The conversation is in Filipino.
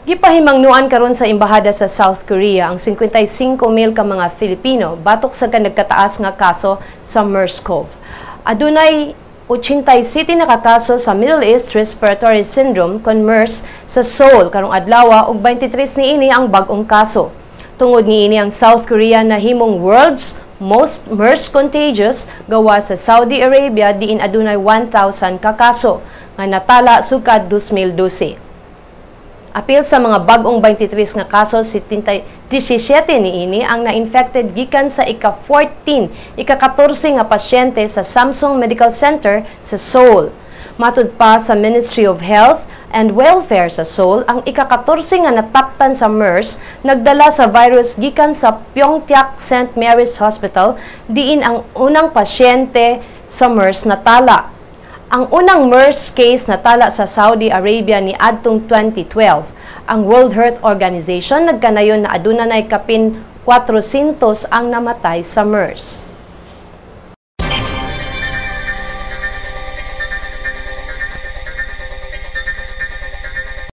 Gipahimangnu-an karon sa embahada sa South Korea ang 55,000 ka mga Filipino batok sa nagkataas nga kaso sa mers-cov. Adunay 87 na kakaso sa Middle East Respiratory Syndrome kon MERS sa Seoul karong adlaw ug 23 niini ang bag-ong kaso. Tungod niini ang South Korea na himong world's most MERS contagious gawa sa Saudi Arabia diin adunay 1,000 ka kaso nga natala sukad 2012. Apil sa mga bag-ong 23 nga kaso, 17 niini ang na-infected gikan sa ika-14, ika-14 nga pasyente sa Samsung Medical Center sa Seoul. Matud pa sa Ministry of Health and Welfare sa Seoul, ang ika-14 nga nataptan sa MERS nagdala sa virus gikan sa Pyeongtaek St. Mary's Hospital diin ang unang pasyente sa MERS natala. Ang unang MERS case natala sa Saudi Arabia ni adtong 2012. Ang World Health Organization nagkanayon na aduna nay kapin 400 ang namatay sa MERS.